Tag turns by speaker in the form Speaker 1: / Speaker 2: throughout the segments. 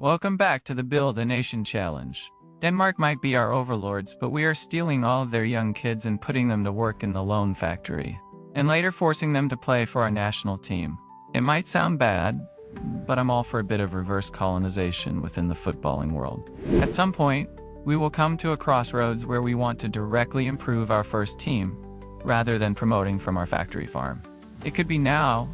Speaker 1: Welcome back to the Build a Nation Challenge. Denmark might be our overlords, but we are stealing all of their young kids and putting them to work in the loan factory, and later forcing them to play for our national team. It might sound bad, but I'm all for a bit of reverse colonization within the footballing world. At some point, we will come to a crossroads where we want to directly improve our first team, rather than promoting from our factory farm. It could be now,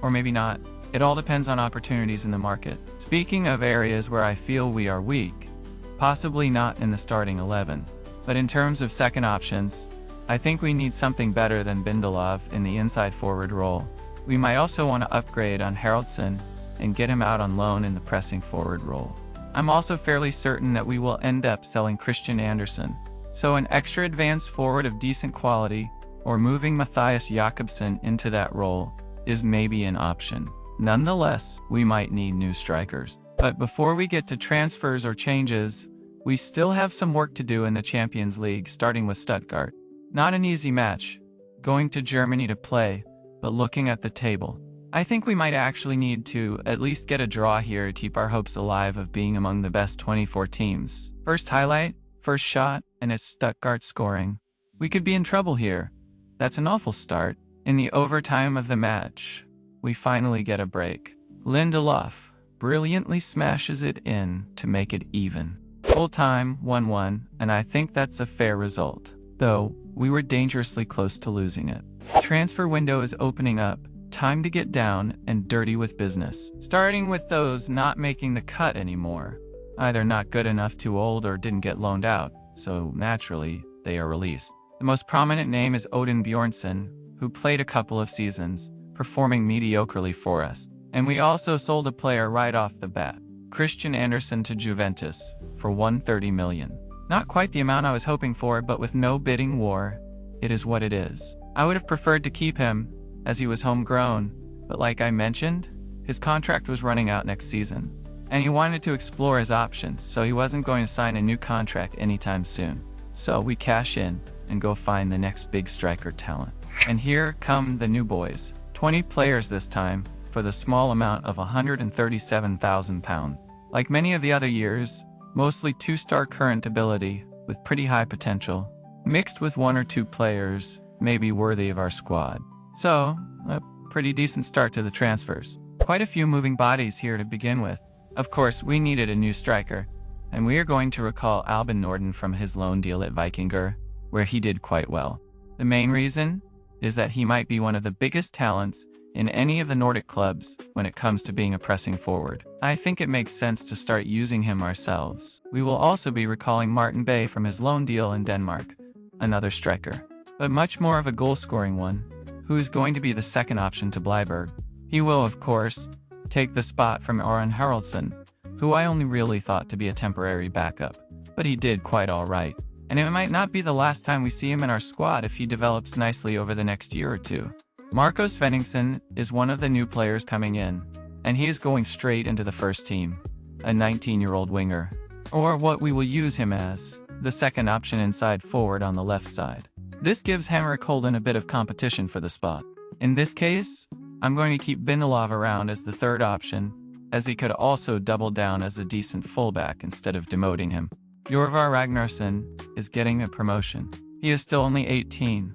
Speaker 1: or maybe not. It all depends on opportunities in the market. Speaking of areas where I feel we are weak, possibly not in the starting 11, but in terms of second options, I think we need something better than Bindelov in the inside forward role. We might also want to upgrade on Haraldsson and get him out on loan in the pressing forward role. I'm also fairly certain that we will end up selling Christian Andersen, so an extra advanced forward of decent quality, or moving Matthias Jakobsen into that role, is maybe an option. Nonetheless, we might need new strikers. But before we get to transfers or changes, we still have some work to do in the Champions League, starting with Stuttgart. Not an easy match, going to Germany to play, but looking at the table, I think we might actually need to at least get a draw here to keep our hopes alive of being among the best 24 teams. First highlight, first shot, and it's Stuttgart scoring. We could be in trouble here. That's an awful start. In the overtime of the match, we finally get a break. Lindelof brilliantly smashes it in to make it even. Full time, 1-1, and I think that's a fair result, though we were dangerously close to losing it. Transfer window is opening up. Time to get down and dirty with business. Starting with those not making the cut anymore. Either not good enough, too old, or didn't get loaned out, so naturally, they are released. The most prominent name is Odin Bjornsson, who played a couple of seasons, performing mediocrely for us. And we also sold a player right off the bat, Christian Andersen, to Juventus for $130 million. Not quite the amount I was hoping for, but with no bidding war, it is what it is. I would have preferred to keep him, as he was homegrown, but like I mentioned, his contract was running out next season, and he wanted to explore his options, so he wasn't going to sign a new contract anytime soon. So we cash in and go find the next big striker talent. And here come the new boys. 20 players this time, for the small amount of £137,000. Like many of the other years, mostly 2-star current ability with pretty high potential, mixed with 1 or 2 players maybe worthy of our squad. So, a pretty decent start to the transfers. Quite a few moving bodies here to begin with. Of course, we needed a new striker, and we are going to recall Albin Norden from his loan deal at Vikingur, where he did quite well. The main reason is that he might be one of the biggest talents in any of the Nordic clubs when it comes to being a pressing forward. I think it makes sense to start using him ourselves. We will also be recalling Martin Bay from his loan deal in Denmark, another striker, but much more of a goal-scoring one, who is going to be the second option to Bleiberg. He will, of course, take the spot from Aron Haraldsson, who I only really thought to be a temporary backup, but he did quite all right. And it might not be the last time we see him in our squad if he develops nicely over the next year or two. Marco Svenningsson is one of the new players coming in, and he is going straight into the first team, a 19-year-old winger, or what we will use him as, the second option inside forward on the left side. This gives Henrik Holden a bit of competition for the spot. In this case, I'm going to keep Bindelov around as the third option, as he could also double down as a decent fullback instead of demoting him. Jorvar Ragnarsson is getting a promotion. He is still only 18,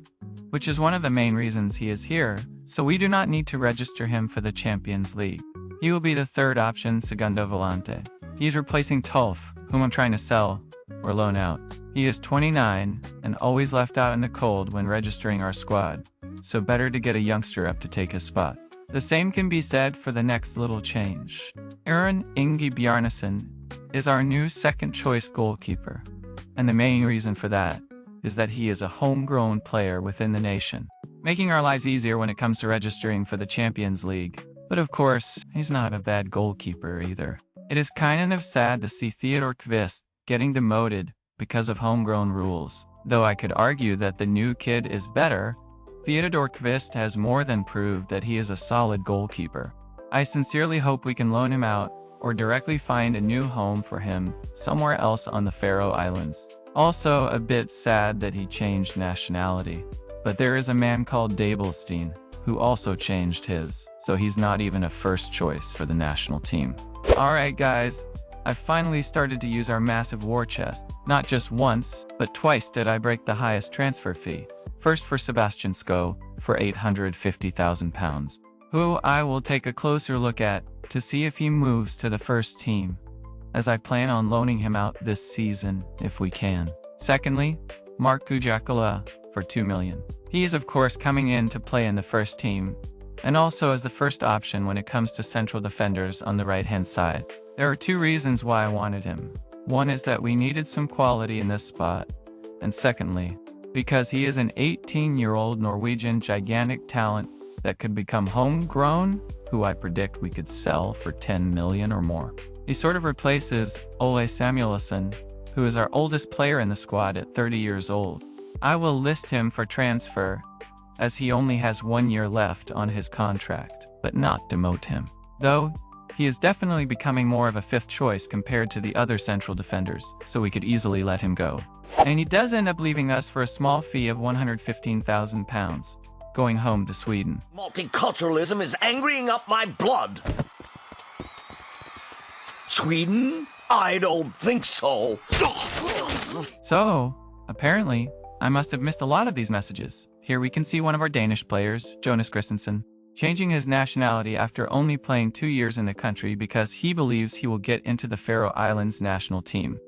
Speaker 1: which is one of the main reasons he is here, so we do not need to register him for the Champions League. He will be the third option, Segundo Volante. He is replacing Tulf, whom I'm trying to sell or loan out. He is 29 and always left out in the cold when registering our squad, so better to get a youngster up to take his spot. The same can be said for the next little change. Aron Ingi Bjarnason is our new second-choice goalkeeper, and the main reason for that is that he is a homegrown player within the nation, making our lives easier when it comes to registering for the Champions League. But of course, he's not a bad goalkeeper either. It is kind of sad to see Theodor Kvist getting demoted because of homegrown rules. Though I could argue that the new kid is better, Theodor Kvist has more than proved that he is a solid goalkeeper. I sincerely hope we can loan him out or directly find a new home for him somewhere else on the Faroe Islands. Also a bit sad that he changed nationality, but there is a man called Dabelstein who also changed his, so he's not even a first choice for the national team. Alright guys, I finally started to use our massive war chest. Not just once, but twice did I break the highest transfer fee. First for Sebastian Sko for £850,000, who I will take a closer look at to see if he moves to the first team, as I plan on loaning him out this season if we can. Secondly, Mark Kujakala for $2 million. He is of course coming in to play in the first team, and also as the first option when it comes to central defenders on the right-hand side. There are two reasons why I wanted him. One is that we needed some quality in this spot, and secondly, because he is an 18-year-old Norwegian gigantic talent that could become homegrown, who I predict we could sell for 10 million or more. He sort of replaces Ole Samuelsson, who is our oldest player in the squad at 30 years old. I will list him for transfer, as he only has 1 year left on his contract, but not demote him. Though, he is definitely becoming more of a fifth choice compared to the other central defenders, so we could easily let him go. And he does end up leaving us for a small fee of £115,000, going home to Sweden.
Speaker 2: Multiculturalism is angrying up my blood. Sweden? I don't think so.
Speaker 1: So, apparently, I must have missed a lot of these messages. Here we can see one of our Danish players, Jonas Christensen, changing his nationality after only playing 2 years in the country because he believes he will get into the Faroe Islands national team.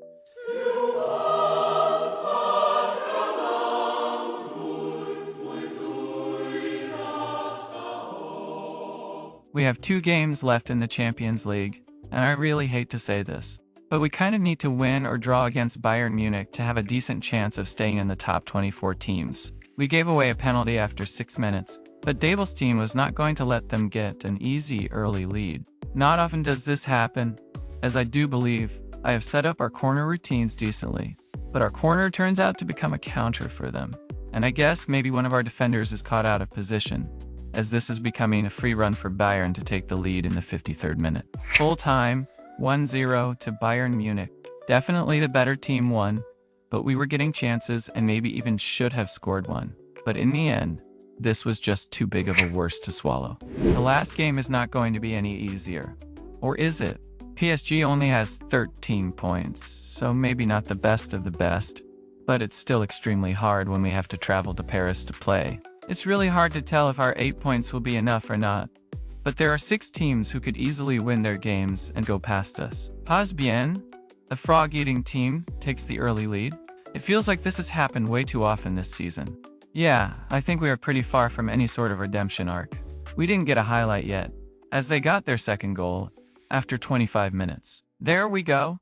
Speaker 1: We have 2 games left in the Champions League, and I really hate to say this, but we kind of need to win or draw against Bayern Munich to have a decent chance of staying in the top 24 teams. We gave away a penalty after 6 minutes, but Dabelstein was not going to let them get an easy early lead. Not often does this happen, as I do believe I have set up our corner routines decently, but our corner turns out to become a counter for them. And I guess maybe one of our defenders is caught out of position, as this is becoming a free run for Bayern to take the lead in the 53rd minute. Full time, 1-0 to Bayern Munich. Definitely the better team won, but we were getting chances and maybe even should have scored one. But in the end, this was just too big of a worst to swallow. The last game is not going to be any easier. Or is it? PSG only has 13 points, so maybe not the best of the best, but it's still extremely hard when we have to travel to Paris to play. It's really hard to tell if our 8 points will be enough or not, but there are 6 teams who could easily win their games and go past us. Pas bien, the frog-eating team takes the early lead. It feels like this has happened way too often this season. Yeah, I think we are pretty far from any sort of redemption arc. We didn't get a highlight yet, as they got their second goal after 25 minutes. There we go.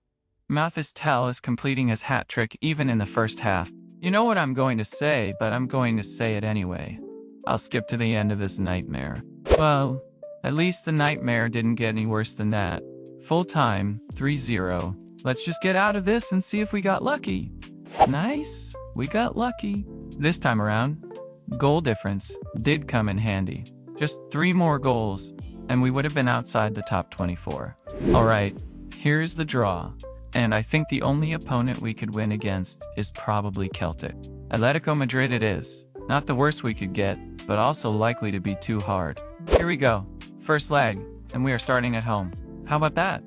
Speaker 1: Mathis Tell is completing his hat trick even in the first half. You know what I'm going to say, but I'm going to say it anyway. I'll skip to the end of this nightmare. Well, at least the nightmare didn't get any worse than that. Full time, 3-0. Let's just get out of this and see if we got lucky. Nice, we got lucky. This time around, goal difference did come in handy. Just 3 more goals, and we would have been outside the top 24. Alright, here's the draw. And I think the only opponent we could win against is probably Celtic. Atletico Madrid it is. Not the worst we could get, but also likely to be too hard. Here we go. First leg, and we are starting at home. How about that?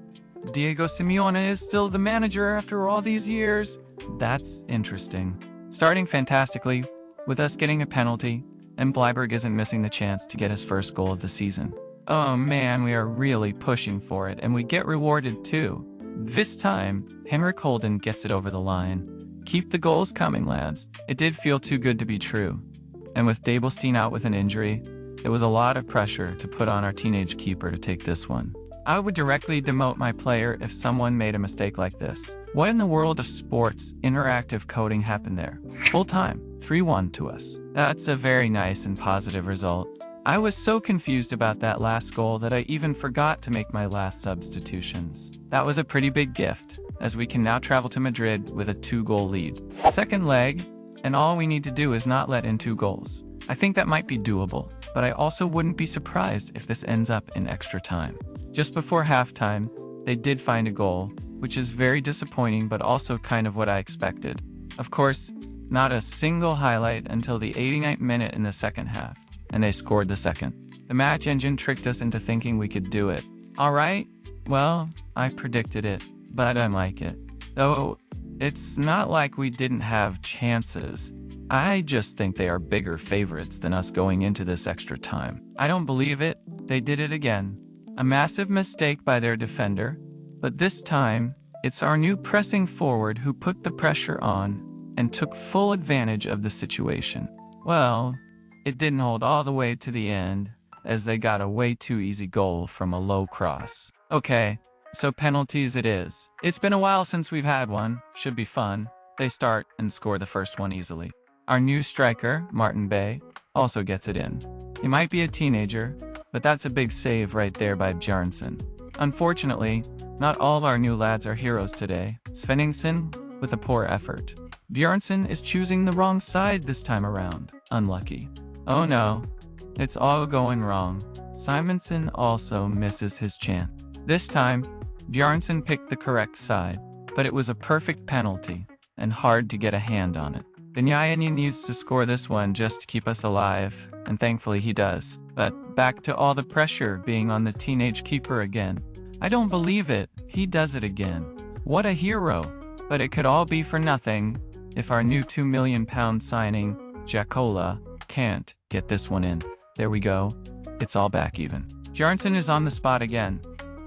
Speaker 1: Diego Simeone is still the manager after all these years. That's interesting. Starting fantastically, with us getting a penalty, and Bleiberg isn't missing the chance to get his first goal of the season. Oh man, we are really pushing for it, and we get rewarded too. This time, Henrik Holden gets it over the line. Keep the goals coming, lads. It did feel too good to be true. And with Dabelstein out with an injury, it was a lot of pressure to put on our teenage keeper to take this one. I would directly demote my player if someone made a mistake like this. What in the world of sports interactive coding happened there? Full time, 3-1 to us. That's a very nice and positive result. I was so confused about that last goal that I even forgot to make my last substitutions. That was a pretty big gift, as we can now travel to Madrid with a 2-goal lead. Second leg, and all we need to do is not let in 2 goals. I think that might be doable, but I also wouldn't be surprised if this ends up in extra time. Just before halftime, they did find a goal, which is very disappointing but also kind of what I expected. Of course, not a single highlight until the 89th minute in the second half, and they scored the second. The match engine tricked us into thinking we could do it. Alright, well, I predicted it. but I like it. Though, it's not like we didn't have chances. I just think they are bigger favorites than us going into this extra time. I don't believe it. They did it again. A massive mistake by their defender, but this time, it's our new pressing forward who put the pressure on and took full advantage of the situation. Well, it didn't hold all the way to the end, as they got a way too easy goal from a low cross. Okay, so penalties it is. It's been a while since we've had one. Should be fun. They start and score the first one easily. Our new striker, Martin Bay, also gets it in. He might be a teenager, but that's a big save right there by Bjarnson. Unfortunately, not all of our new lads are heroes today. Svenningsson with a poor effort. Bjarnson is choosing the wrong side this time around. Unlucky. Oh no, it's all going wrong. Simonson also misses his chance. This time, Bjarnson picked the correct side, but it was a perfect penalty and hard to get a hand on it. Benyamin needs to score this one just to keep us alive, and thankfully he does. But back to all the pressure being on the teenage keeper again. I don't believe it. He does it again. What a hero. But it could all be for nothing if our new £2 million signing, Jakola, can't get this one in. There we go. It's all back even. Bjarnson is on the spot again.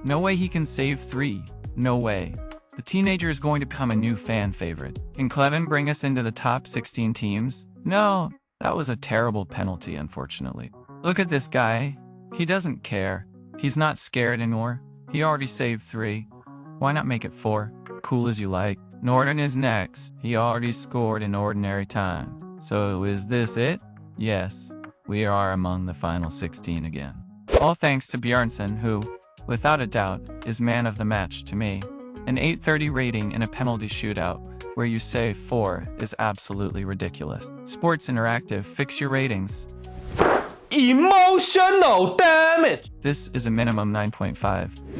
Speaker 1: No way he can save 3. No way. The teenager is going to become a new fan favorite. Can Cleven bring us into the top 16 teams? No, that was a terrible penalty, unfortunately. Look at this guy. He doesn't care. He's not scared anymore. He already saved 3. Why not make it 4? Cool as you like. Norton is next. He already scored in ordinary time. So is this it? Yes, we are among the final 16 again. All thanks to Bjarnson, who, without a doubt, is man of the match to me. An 830 rating in a penalty shootout where you save 4 is absolutely ridiculous. Sports Interactive, fix your ratings.
Speaker 2: Emotional damage!
Speaker 1: This is a minimum 9.5.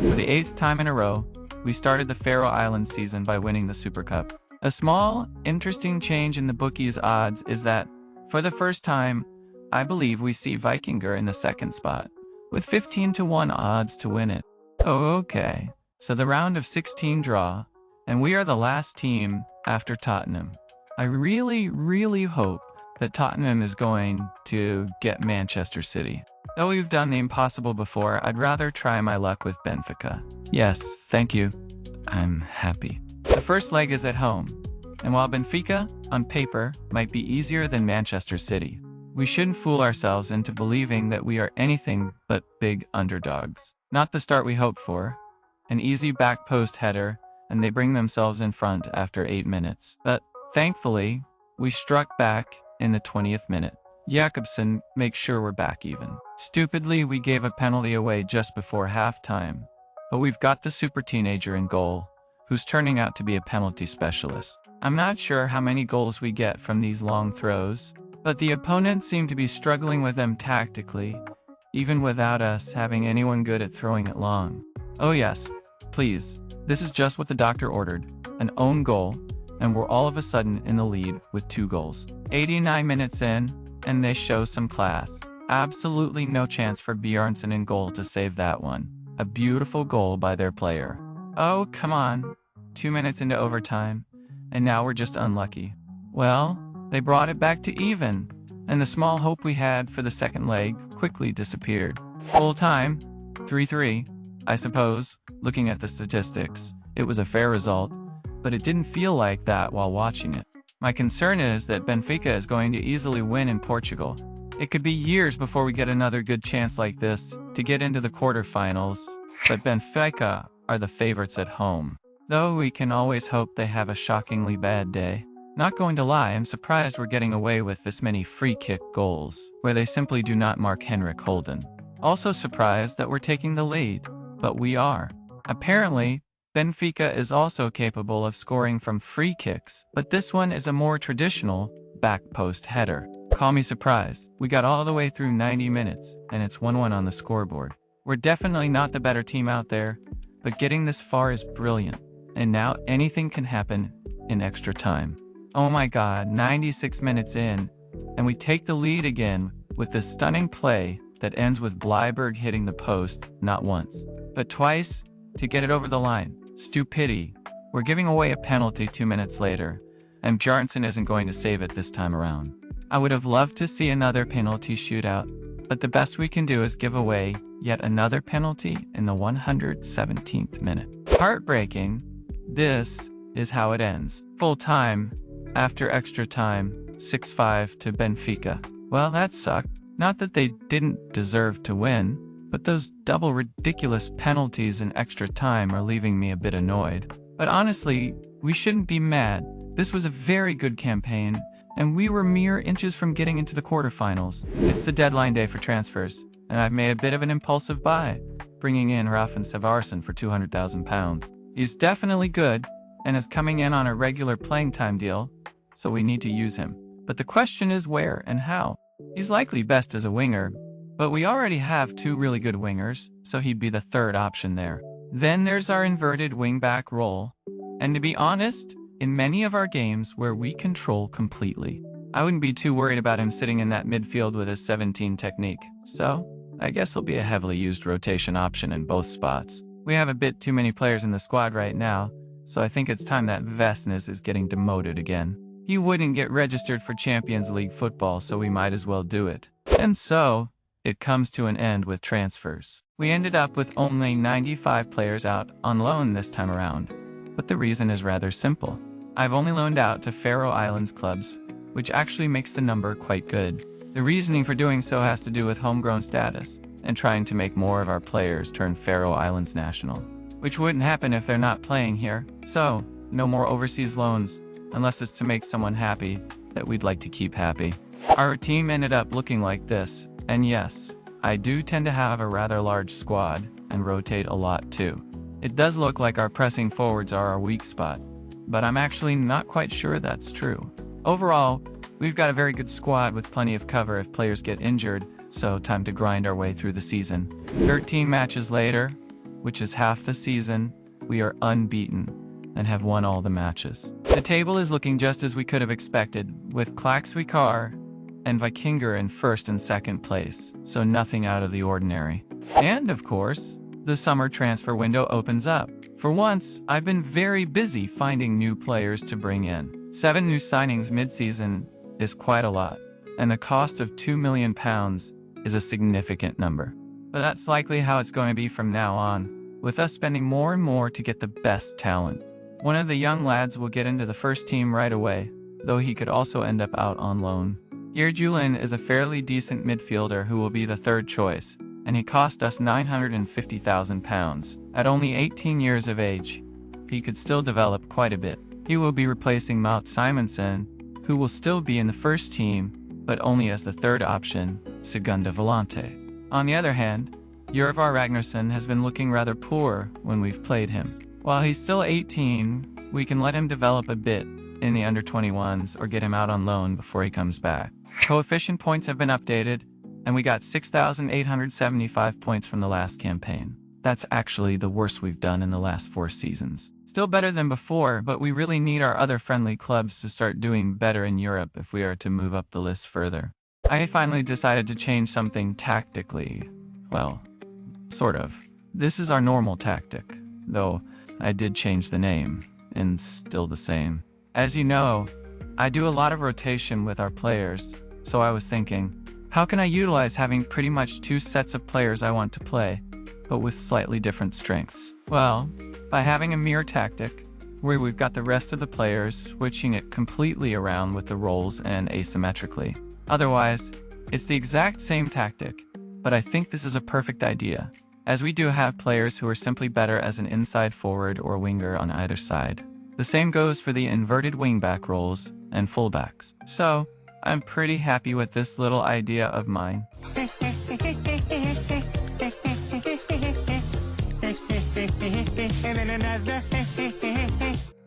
Speaker 1: For the 8th time in a row, we started the Faroe Islands season by winning the Super Cup. A small, interesting change in the bookies' odds is that, for the first time, I believe we see Vikingur in the second spot, with 15-1 odds to win it. Oh, okay. So the round of 16 draw, and we are the last team after Tottenham. I really hope that Tottenham is going to get Manchester City. Though we've done the impossible before, I'd rather try my luck with Benfica. Yes, thank you. I'm happy. The first leg is at home, and while Benfica, on paper, might be easier than Manchester City, we shouldn't fool ourselves into believing that we are anything but big underdogs. Not the start we hoped for. An easy back post header, and they bring themselves in front after 8 minutes. But thankfully, we struck back in the 20th minute. Jakobsen makes sure we're back even. Stupidly, we gave a penalty away just before halftime, but we've got the super teenager in goal, who's turning out to be a penalty specialist. I'm not sure how many goals we get from these long throws, but the opponents seem to be struggling with them tactically, even without us having anyone good at throwing it long. Oh yes, please, this is just what the doctor ordered, an own goal, and we're all of a sudden in the lead with 2 goals. 89 minutes in, and they show some class. Absolutely no chance for Bjarnson in goal to save that one. A beautiful goal by their player. Oh, come on. 2 minutes into overtime, and now we're just unlucky. Well, they brought it back to even, and the small hope we had for the second leg quickly disappeared. Full time, 3-3. I suppose, looking at the statistics, it was a fair result, but it didn't feel like that while watching it. My concern is that Benfica is going to easily win in Portugal. It could be years before we get another good chance like this to get into the quarterfinals, but Benfica are the favorites at home. Though we can always hope they have a shockingly bad day. Not going to lie, I'm surprised we're getting away with this many free kick goals, where they simply do not mark Henrik Holden. Also surprised that we're taking the lead, but we are. Apparently, Benfica is also capable of scoring from free kicks, but this one is a more traditional back post header. Call me surprised. We got all the way through 90 minutes, and it's 1-1 on the scoreboard. We're definitely not the better team out there, but getting this far is brilliant. And now anything can happen in extra time. Oh my god, 96 minutes in, and we take the lead again with this stunning play that ends with Bleiberg hitting the post, not once, but twice, to get it over the line. Stupidity. We're giving away a penalty 2 minutes later, and Bjarnason isn't going to save it this time around. I would have loved to see another penalty shootout, but the best we can do is give away yet another penalty in the 117th minute. Heartbreaking. This is how it ends. Full time, after extra time, 6-5 to Benfica. Well, that sucked. Not that they didn't deserve to win, but those double ridiculous penalties in extra time are leaving me a bit annoyed. But honestly, we shouldn't be mad. This was a very good campaign, and we were mere inches from getting into the quarterfinals. It's the deadline day for transfers, and I've made a bit of an impulsive buy, bringing in Rafael Savarsson for £200,000. He's definitely good, and is coming in on a regular playing time deal, so we need to use him. But the question is where and how. He's likely best as a winger, but we already have 2 really good wingers, so he'd be the third option there. Then there's our inverted wingback role, and to be honest, in many of our games where we control completely, I wouldn't be too worried about him sitting in that midfield with his 17 technique, so I guess he'll be a heavily used rotation option in both spots. We have a bit too many players in the squad right now, so I think it's time that Vesnes is getting demoted again. He wouldn't get registered for Champions League football, so we might as well do it. And so, it comes to an end with transfers. We ended up with only 95 players out on loan this time around, but the reason is rather simple. I've only loaned out to Faroe Islands clubs, which actually makes the number quite good. The reasoning for doing so has to do with homegrown status, and trying to make more of our players turn Faroe Islands national, which wouldn't happen if they're not playing here, so no more overseas loans, unless it's to make someone happy that we'd like to keep happy. Our team ended up looking like this, and yes, I do tend to have a rather large squad, and rotate a lot too. It does look like our pressing forwards are our weak spot, but I'm actually not quite sure that's true. Overall, we've got a very good squad with plenty of cover if players get injured, so time to grind our way through the season. 13 matches later, which is half the season, we are unbeaten and have won all the matches. The table is looking just as we could have expected, with Klaksvíkar and Vikingur in first and second place, so nothing out of the ordinary. And of course, the summer transfer window opens up. For once, I've been very busy finding new players to bring in. 7 new signings mid-season is quite a lot, and the cost of £2 million is a significant number. But that's likely how it's going to be from now on, with us spending more and more to get the best talent. One of the young lads will get into the first team right away, though he could also end up out on loan. Julin is a fairly decent midfielder who will be the third choice, and he cost us £950,000. At only 18 years of age, he could still develop quite a bit. He will be replacing Maut Simonsen, who will still be in the first team, but only as the third option, Segunda Volante. On the other hand, Jörvar Ragnarsson has been looking rather poor when we've played him. While he's still 18, we can let him develop a bit in the under-21s or get him out on loan before he comes back. Coefficient points have been updated, and we got 6,875 points from the last campaign. That's actually the worst we've done in the last 4 seasons. Still better than before, but we really need our other friendly clubs to start doing better in Europe if we are to move up the list further. I finally decided to change something tactically. Well, sort of. This is our normal tactic, though I did change the name, and still the same. As you know, I do a lot of rotation with our players, so I was thinking, how can I utilize having pretty much 2 sets of players I want to play, but with slightly different strengths? Well, by having a mirror tactic, where we've got the rest of the players switching it completely around with the roles and asymmetrically. Otherwise, it's the exact same tactic, but I think this is a perfect idea, as we do have players who are simply better as an inside forward or winger on either side. The same goes for the inverted wingback roles and fullbacks. So, I'm pretty happy with this little idea of mine.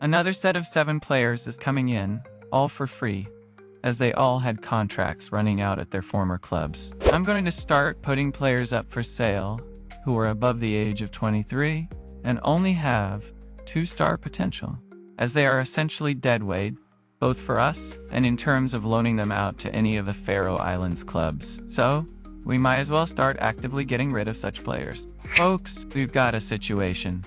Speaker 1: Another set of 7 players is coming in, all for free, as they all had contracts running out at their former clubs. I'm going to start putting players up for sale who are above the age of 23 and only have 2-star potential, as they are essentially deadweight, both for us and in terms of loaning them out to any of the Faroe Islands clubs. So, we might as well start actively getting rid of such players. Folks, we've got a situation.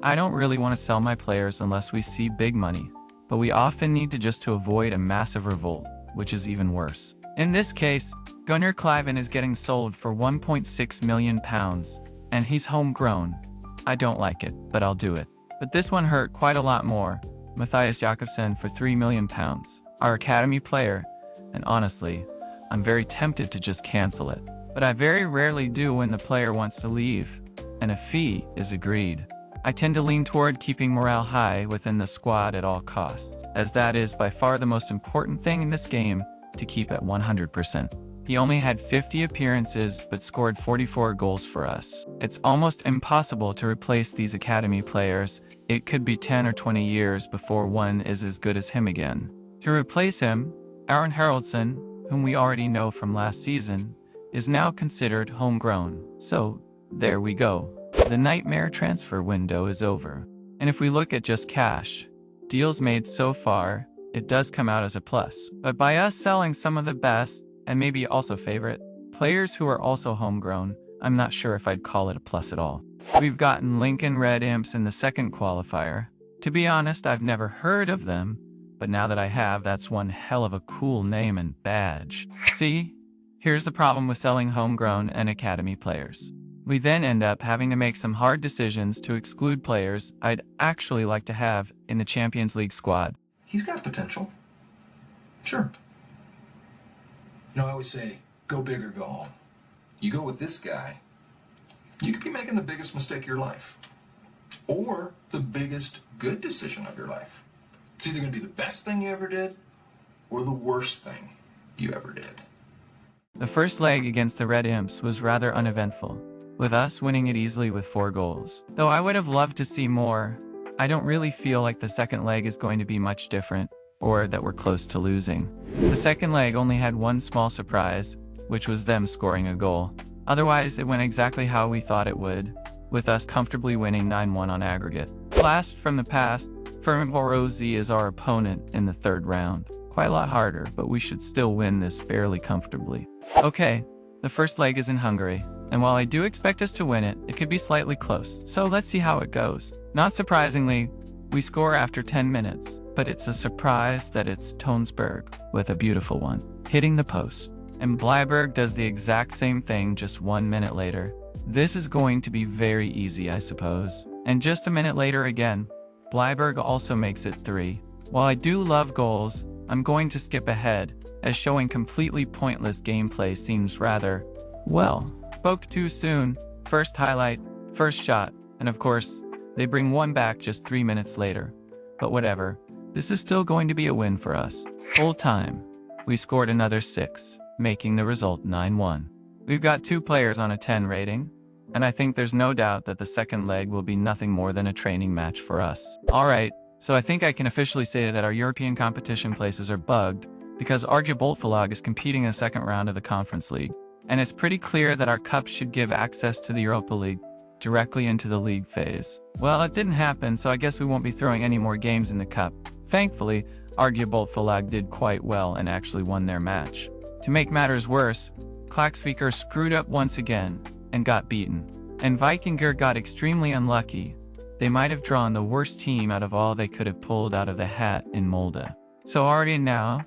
Speaker 1: I don't really want to sell my players unless we see big money, but we often need to avoid a massive revolt, which is even worse. In this case, Gunnar Cliven is getting sold for £1.6 million, and he's homegrown. I don't like it, but I'll do it. But this one hurt quite a lot more. Matthias Jakobsen for £3 million, our academy player, and honestly, I'm very tempted to just cancel it. But I very rarely do when the player wants to leave, and a fee is agreed. I tend to lean toward keeping morale high within the squad at all costs, as that is by far the most important thing in this game, to keep at 100%. He only had 50 appearances but scored 44 goals for us. It's almost impossible to replace these academy players. It could be 10 or 20 years before one is as good as him again. To replace him, Aron Haraldsson, whom we already know from last season, is now considered homegrown. So, there we go. The nightmare transfer window is over. And if we look at just cash, deals made so far, it does come out as a plus. But by us selling some of the best, and maybe also favorite, players who are also homegrown, I'm not sure if I'd call it a plus at all. We've gotten Lincoln Red Imps in the second qualifier. To be honest, I've never heard of them, but now that I have, that's one hell of a cool name and badge. See? Here's the problem with selling homegrown and academy players. We then end up having to make some hard decisions to exclude players I'd actually like to have in the Champions League squad.
Speaker 3: He's got potential. Sure. You know, I always say, go big or go home. You go with this guy, you could be making the biggest mistake of your life. Or the biggest good decision of your life. It's either going to be the best thing you ever did, or the worst thing you ever did.
Speaker 1: The first leg against the Red Imps was rather uneventful, with us winning it easily with 4 goals. Though I would have loved to see more, I don't really feel like the second leg is going to be much different, or that we're close to losing. The second leg only had one small surprise, which was them scoring a goal. Otherwise, it went exactly how we thought it would, with us comfortably winning 9-1 on aggregate. Blast from the past, Faroese is our opponent in the third round. Quite a lot harder, but we should still win this fairly comfortably. Okay, the first leg is in Hungary, and while I do expect us to win it, it could be slightly close, so let's see how it goes. Not surprisingly, we score after 10 minutes, but it's a surprise that it's Tonsberg, with a beautiful one, hitting the post. And Bleiberg does the exact same thing just 1 minute later. This is going to be very easy, I suppose. And just a minute later again, Bleiberg also makes it 3. While I do love goals, I'm going to skip ahead, as showing completely pointless gameplay seems rather, well, spoke too soon. First highlight, first shot, and of course, they bring one back just 3 minutes later. But whatever, this is still going to be a win for us. Full time, we scored another 6, making the result 9-1. We've got 2 players on a 10 rating, and I think there's no doubt that the second leg will be nothing more than a training match for us. Alright, so I think I can officially say that our European competition places are bugged, because Arja Boltfalag is competing in the second round of the Conference League, and it's pretty clear that our cup should give access to the Europa League directly into the league phase. Well, it didn't happen, so I guess we won't be throwing any more games in the cup. Thankfully, Arja Boltfalag did quite well and actually won their match. To make matters worse, Klaksvíkr screwed up once again and got beaten. And Vikingur got extremely unlucky. They might have drawn the worst team out of all they could have pulled out of the hat in Molde. So already now,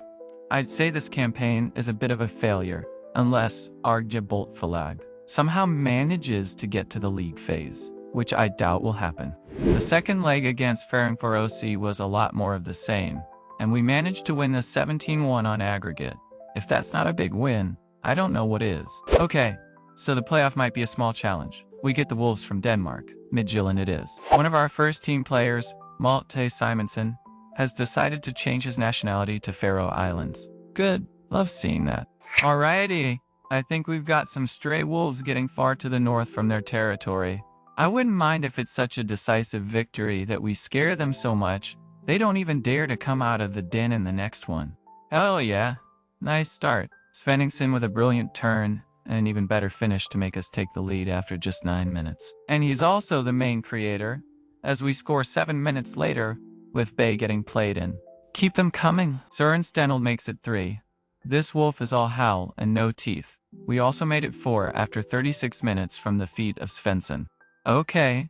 Speaker 1: I'd say this campaign is a bit of a failure, unless Arja Boltfalag somehow manages to get to the league phase, which I doubt will happen. The second leg against Faroese was a lot more of the same, and we managed to win the 17-1 on aggregate. If that's not a big win, I don't know what is. Okay, so the playoff might be a small challenge. We get the Wolves from Denmark. Midtjylland it is. One of our first team players, Malte Simonsen, has decided to change his nationality to Faroe Islands. Good, love seeing that. Alrighty, I think we've got some stray wolves getting far to the north from their territory. I wouldn't mind if it's such a decisive victory that we scare them so much, they don't even dare to come out of the den in the next one. Hell yeah, nice start. Svenningsson with a brilliant turn, and an even better finish to make us take the lead after just 9 minutes. And he's also the main creator, as we score 7 minutes later, with Bay getting played in. Keep them coming. Søren Stenold makes it 3. This wolf is all howl and no teeth. We also made it 4 after 36 minutes from the feet of Svensson. Okay,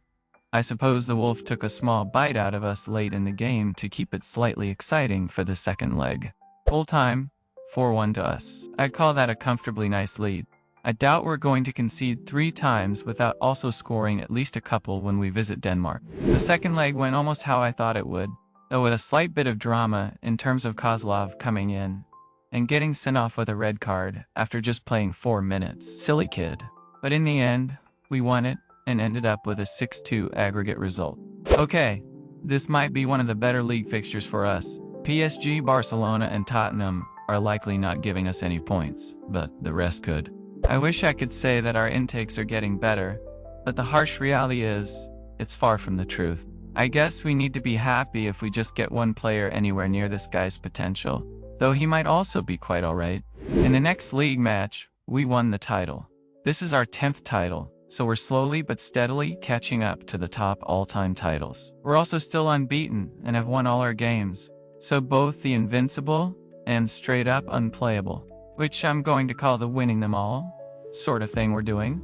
Speaker 1: I suppose the wolf took a small bite out of us late in the game to keep it slightly exciting for the second leg. Full time, 4-1 to us. I'd call that a comfortably nice lead. I doubt we're going to concede 3 times without also scoring at least a couple when we visit Denmark. The second leg went almost how I thought it would, though with a slight bit of drama in terms of Kozlov coming in and getting sent off with a red card after just playing 4 minutes. Silly kid. But in the end, we won it and ended up with a 6-2 aggregate result. Okay, this might be one of the better league fixtures for us. PSG, Barcelona, and Tottenham are likely not giving us any points, but the rest could. I wish I could say that our intakes are getting better, but the harsh reality is, it's far from the truth. I guess we need to be happy if we just get one player anywhere near this guy's potential, though he might also be quite alright. In the next league match, we won the title. This is our 10th title, so we're slowly but steadily catching up to the top all-time titles. We're also still unbeaten and have won all our games, so both the invincible and straight-up unplayable, which I'm going to call the winning them all sort of thing we're doing,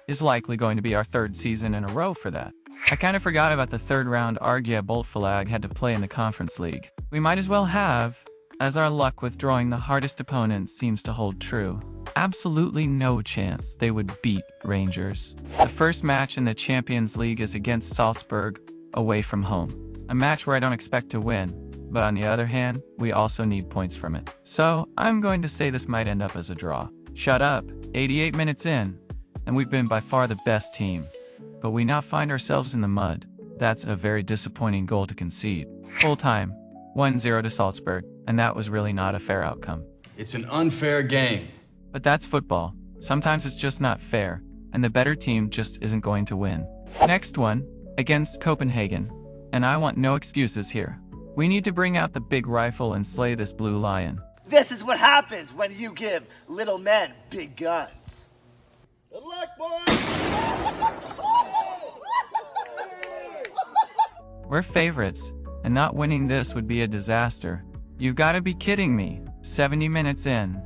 Speaker 1: is likely going to be our 3rd season in a row for that. I kind of forgot about the 3rd round Argia Boltfalag had to play in the Conference League. We might as well have, as our luck with drawing the hardest opponents seems to hold true. Absolutely no chance they would beat Rangers. The first match in the Champions League is against Salzburg, away from home. A match where I don't expect to win, but on the other hand, we also need points from it. So I'm going to say this might end up as a draw. Shut up, 88 minutes in, and we've been by far the best team. But we now find ourselves in the mud. That's a very disappointing goal to concede. Full time, 1-0 to Salzburg, and that was really not a fair outcome.
Speaker 4: It's an unfair game.
Speaker 1: But that's football. Sometimes it's just not fair, and the better team just isn't going to win. Next one, against Copenhagen, and I want no excuses here. We need to bring out the big rifle and slay this blue lion.
Speaker 5: This is what happens when you give little men big guns.
Speaker 2: Good luck, boys!
Speaker 1: We're favorites, and not winning this would be a disaster. You've got to be kidding me. 70 minutes in,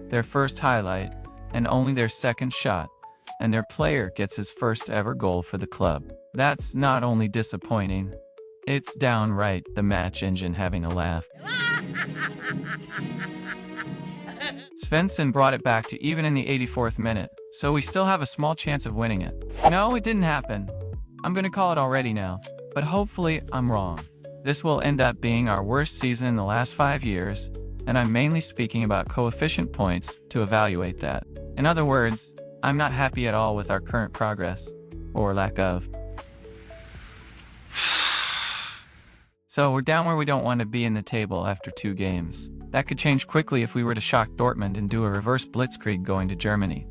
Speaker 1: their first highlight, and only their second shot, and their player gets his first ever goal for the club. That's not only disappointing, it's downright the match engine having a laugh. Svensson brought it back to even in the 84th minute, so we still have a small chance of winning it. No, it didn't happen. I'm gonna call it already now, but hopefully I'm wrong. This will end up being our worst season in the last 5 years, and I'm mainly speaking about coefficient points to evaluate that. In other words, I'm not happy at all with our current progress, or lack of. So we're down where we don't want to be in the table after 2 games. That could change quickly if we were to shock Dortmund and do a reverse blitzkrieg going to Germany.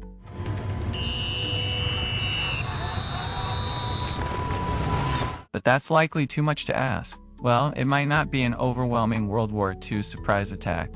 Speaker 1: But that's likely too much to ask. Well, it might not be an overwhelming World War II surprise attack,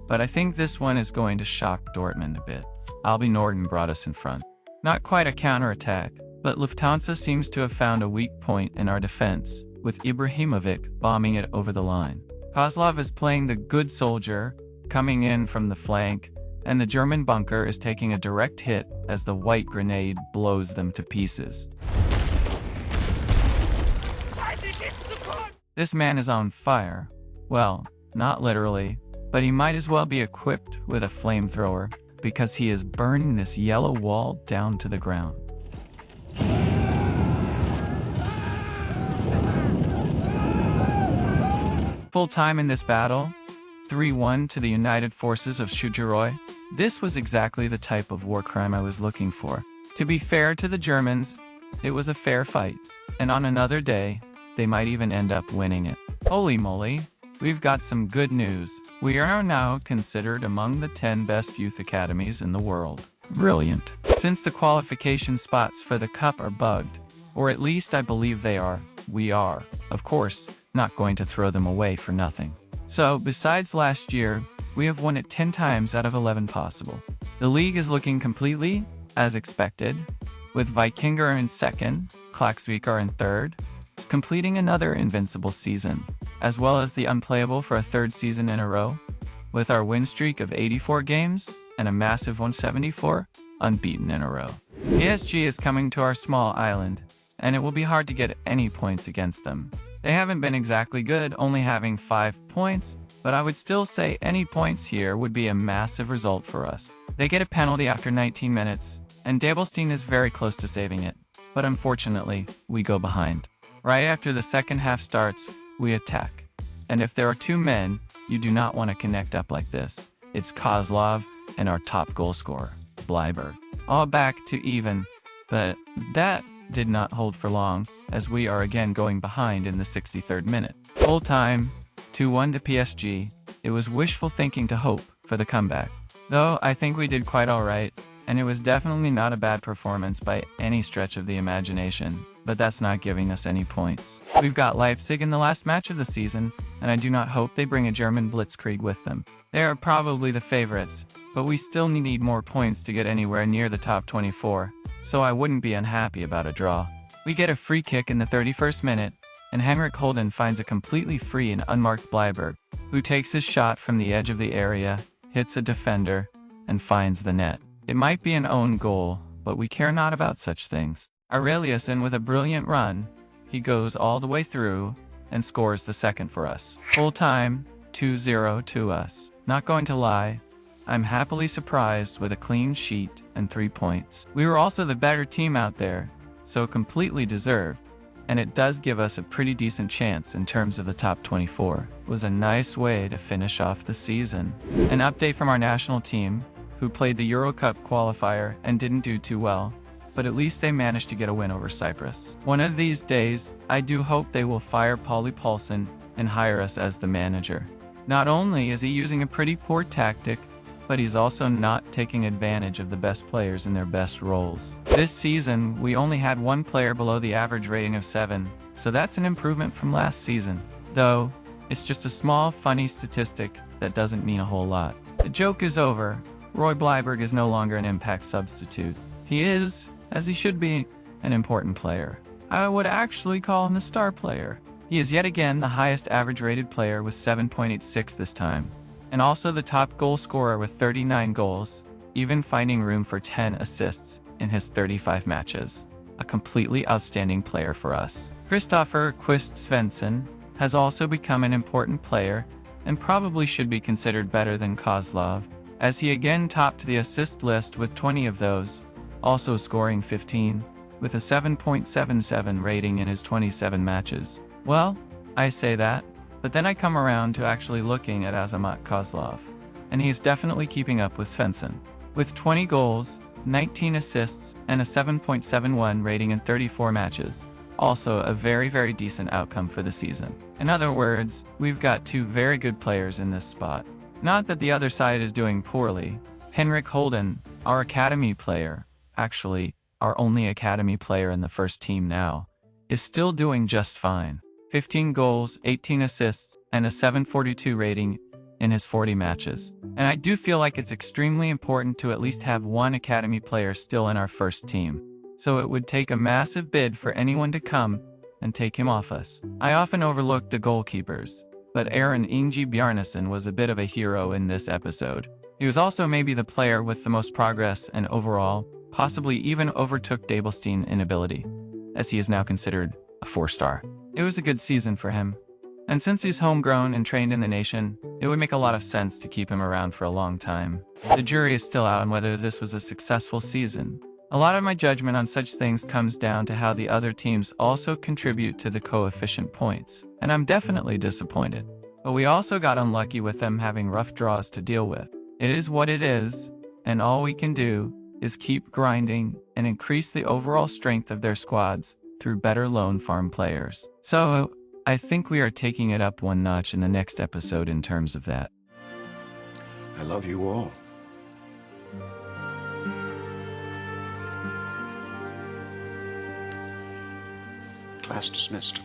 Speaker 1: but I think this one is going to shock Dortmund a bit. Albie Norden brought us in front. Not quite a counterattack, but Lufthansa seems to have found a weak point in our defense, with Ibrahimovic bombing it over the line. Kozlov is playing the good soldier, coming in from the flank, and the German bunker is taking a direct hit as the white grenade blows them to pieces. This man is on fire. Well, not literally, but he might as well be equipped with a flamethrower, because he is burning this yellow wall down to the ground. Full time in this battle, 3-1 to the United Forces of Suðuroy. This was exactly the type of war crime I was looking for. To be fair to the Germans, it was a fair fight, and on another day, they might even end up winning it. Holy moly, we've got some good news. We are now considered among the 10 best youth academies in the world. Brilliant. Since the qualification spots for the cup are bugged, or at least I believe they are, we are, of course, not going to throw them away for nothing. So, besides last year, we have won it 10 times out of 11 possible. The league is looking completely as expected, with Vikingur in second, Klaksvíkar in third, completing another invincible season, as well as the unplayable for a 3rd season in a row, with our win streak of 84 games and a massive 174 unbeaten in a row. PSG is coming to our small island, and it will be hard to get any points against them. They haven't been exactly good, only having 5 points, but I would still say any points here would be a massive result for us. They get a penalty after 19 minutes, and Dabelstein is very close to saving it, but unfortunately, we go behind. Right after the second half starts, we attack. And if there are 2 men, you do not want to connect up like this. It's Kozlov and our top goal scorer, Bleiberg. All back to even, but that did not hold for long, as we are again going behind in the 63rd minute. Full time, 2-1 to PSG. It was wishful thinking to hope for the comeback. Though I think we did quite alright, and it was definitely not a bad performance by any stretch of the imagination, but that's not giving us any points. We've got Leipzig in the last match of the season, and I do not hope they bring a German blitzkrieg with them. They are probably the favorites, but we still need more points to get anywhere near the top 24, so I wouldn't be unhappy about a draw. We get a free kick in the 31st minute, and Henrik Holden finds a completely free and unmarked Bleiberg, who takes his shot from the edge of the area, hits a defender, and finds the net. It might be an own goal, but we care not about such things. Aureliusen with a brilliant run, he goes all the way through and scores the second for us. Full time, 2-0 to us. Not going to lie, I'm happily surprised with a clean sheet and 3 points. We were also the better team out there, so completely deserved, and it does give us a pretty decent chance in terms of the top 24. It was a nice way to finish off the season. An update from our national team, who played the Euro Cup qualifier and didn't do too well, but at least they managed to get a win over Cyprus. One of these days, I do hope they will fire Paulie Paulsen and hire us as the manager. Not only is he using a pretty poor tactic, but he's also not taking advantage of the best players in their best roles. This season, we only had 1 player below the average rating of 7, so that's an improvement from last season. Though, it's just a small, funny statistic that doesn't mean a whole lot. The joke is over. Roy Bleiberg is no longer an impact substitute. He is, as he should be, an important player. I would actually call him a star player. He is yet again the highest average rated player with 7.86 this time, and also the top goal scorer with 39 goals, even finding room for 10 assists in his 35 matches. A completely outstanding player for us. Kristoffer Quist Svensson has also become an important player and probably should be considered better than Kozlov, as he again topped the assist list with 20 of those, also scoring 15, with a 7.77 rating in his 27 matches. Well, I say that, but then I come around to actually looking at Azamat Kozlov, and he is definitely keeping up with Svensson. With 20 goals, 19 assists, and a 7.71 rating in 34 matches. Also a very, very decent outcome for the season. In other words, we've got 2 very good players in this spot. Not that the other side is doing poorly. Henrik Holden, our academy player, actually, our only academy player in the first team now, is still doing just fine. 15 goals, 18 assists, and a 7.42 rating in his 40 matches. And I do feel like it's extremely important to at least have 1 academy player still in our first team. So it would take a massive bid for anyone to come and take him off us. I often overlook the goalkeepers, but Aaron Ingi Bjarnason was a bit of a hero in this episode. He was also maybe the player with the most progress and overall, possibly even overtook Dabelstein in ability, as he is now considered a 4-star. It was a good season for him. And since he's homegrown and trained in the nation, it would make a lot of sense to keep him around for a long time. The jury is still out on whether this was a successful season. A lot of my judgment on such things comes down to how the other teams also contribute to the coefficient points, and I'm definitely disappointed. But we also got unlucky with them having rough draws to deal with. It is what it is, and all we can do is keep grinding and increase the overall strength of their squads through better loan farm players. So, I think we are taking it up 1 notch in the next episode in terms of that.
Speaker 2: I love you all. Class dismissed.